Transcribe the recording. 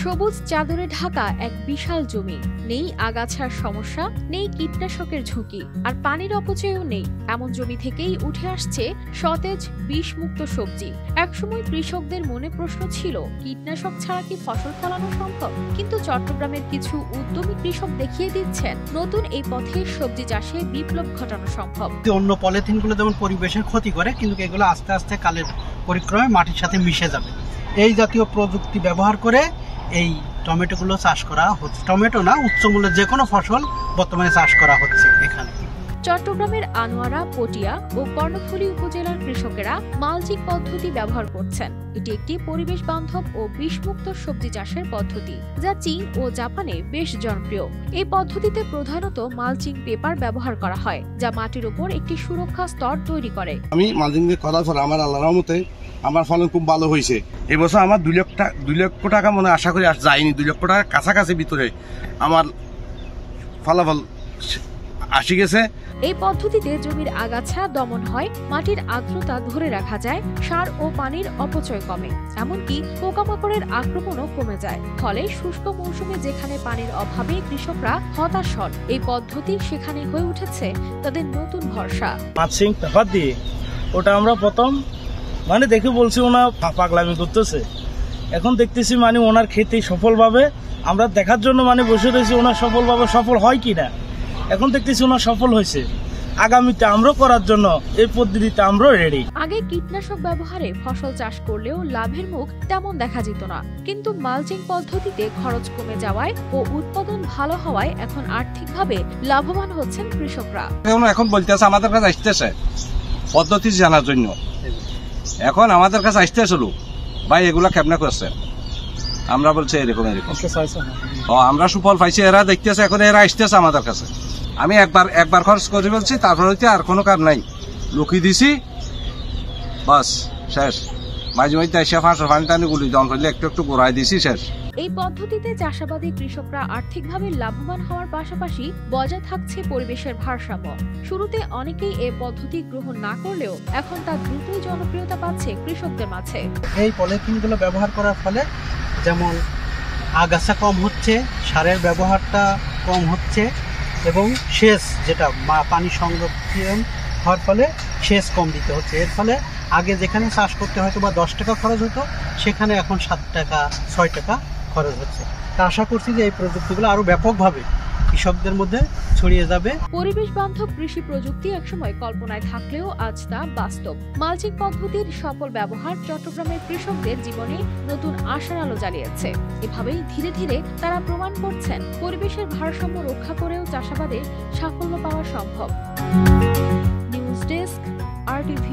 সবুজ চাদরে ঢাকা এক বিশাল জমি, নেই আগাছার সমস্যা, নেই কীটনাশকের ঝুঁকি, আর পানির অপচয়ও নেই। এমন জমি থেকেই উঠে আসছে সতেজ বিষমুক্ত সবজি। একসময় কৃষকদের মনে প্রশ্ন ছিল, কীটনাশক ছাড়া কি ফসল ফলানো সম্ভব? কিন্তু চট্টগ্রামের কিছু উদ্যমী কৃষক দেখিয়ে দিচ্ছেন, নতুন এই পথে সবজি চাষে বিপ্লব ঘটানো সম্ভব। অন্য পলিথিনগুলো যেমন পরিবেশের ক্ষতি করে, কিন্তু এগুলো আস্তে আস্তে কালের পরিক্রমে মাটির সাথে মিশে যাবে। এই জাতীয় প্রযুক্তি ব্যবহার করে এই টমেটোগুলো চাষ করা হচ্ছে। টমেটো না, উচ্চমূল্যের যে কোনো ফসল বর্তমানে চাষ করা হচ্ছে এখানে। চট্টগ্রামের আনোয়ারা, পটিয়া ও কর্ণফুলী উপজেলার কৃষকেরা মালচিং পদ্ধতি ব্যবহার করছেন। এটি একটি পরিবেশ বান্ধব ও বিষমুক্ত সবজি চাষের পদ্ধতি, যা চীন ও জাপানে বেশ জনপ্রিয়। এই পদ্ধতিতে প্রধানত মালচিং পেপার ব্যবহার করা হয়, যা মাটির উপর একটি সুরক্ষা স্তর তৈরি করে। আমি মালচিং করার পর আমার আল্লাহর রহমতে আমার ফলন খুব ভালো হয়েছে। এবছর আমার 2 লক্ষ টাকা মনে আশা করি যায়নি, 2 লক্ষ টাকা কাছাকাছি ভিতরে আমার ফলাফল আসি গেছে। এই পদ্ধতিতে জমির আগাছা দমন হয়, মাটির আর্দ্রতা ধরে রাখা যায়, সার ও পানির অপচয় কমে, এমনকি পোকামাকড়ের আক্রমণও কমে যায়। ফলে শুষ্ক মৌসুমে যেখানে পানির অভাবে কৃষকরা হতাশ হন, এই পদ্ধতি সেখানে হয়ে উঠেছে তাদের নতুন ভরসা। মালচিং পেপার দিয়ে ওটা আমরা প্রথম দেখে বলছি ওনা পাগলামি করতেছে, এখন দেখতেছি ওনার খেতে সফলভাবে আমরা দেখার জন্য বসে রয়েছি ওনার সফলভাবে সফল হয় কিনা। এখন দেখতেছি ওনার সফল হয়েছে, আগামীতে আমরা করার জন্য এই পদ্ধতিতে আমরা রেডি। আগে কীটনাশক ব্যবহারে ফসল চাষ করলেও লাভের মুখ তেমন দেখা যেত না, কিন্তু মালচিং পদ্ধতিতে খরচ কমে যাওয়ায় ও উৎপাদন ভালো হওয়ায় এখন আর্থিকভাবে লাভবান হচ্ছেন কৃষকরা। এখন বলতেছে আমাদের কাছে আসতেছে পদ্ধতি জানার জন্য, এখন আমাদের কাছে আসতেছিল ভাই এগুলা কেমনে করছে, আমরা বলছি এরকম আমরা সুফল পাইছি, এরা দেখতেছে, এখন এরা আসতেছে আমাদের কাছে। আমি একবার খরচ করে বলছি, তারপর হইতে আর কোনো কার নাই, লুকিয়ে দিছি, বাস শেষ। মাঝে মাঝে এসে ফাঁসা পানি টানি গুলি দন করলে একটু একটু গোড়ায় দিছি, শেষ। এই পদ্ধতিতে চাষাবাদী কৃষকরা আর্থিকভাবে লাভবান হওয়ার পাশাপাশি বজায় থাকছে পরিবেশের ভারসাম্য। শুরুতে অনেকেই এই পদ্ধতি গ্রহণ না করলেও এখন তা দ্রুতই জনপ্রিয়তা পাচ্ছে কৃষকদের মাঝে। এই পলিথিনগুলো ব্যবহার করার ফলে যেমন আগাছা কম হচ্ছে, সারের ব্যবহারটা কম হচ্ছে, এবং সেচ যেটা পানি সংরক্ষণ হওয়ার ফলে সেচ কম দিতে হচ্ছে। এর ফলে আগে যেখানে চাষ করতে হয়তো বা 10 টাকা খরচ হতো, সেখানে এখন 7 টাকা 6 টাকা খরচ হচ্ছে। তা আশা করছি যে এই প্রযুক্তিগুলো আরো ব্যাপকভাবে কৃষকদের মধ্যে ছড়িয়ে যাবে। পরিবেশ বান্ধব কৃষি প্রযুক্তি একসময় কল্পনায় থাকলেও আজ তা বাস্তব। মালচিং পদ্ধতির সফল ব্যবহার চট্টগ্রামের কৃষকদের জীবনে নতুন আশার আলো জ্বালিয়েছে। এভাবেই ধীরে ধীরে তারা প্রমাণ করছেন, পরিবেশের ভারসাম্য রক্ষা করেও চাষাবাদে সাফল্য পাওয়া সম্ভব। News desk, RTV।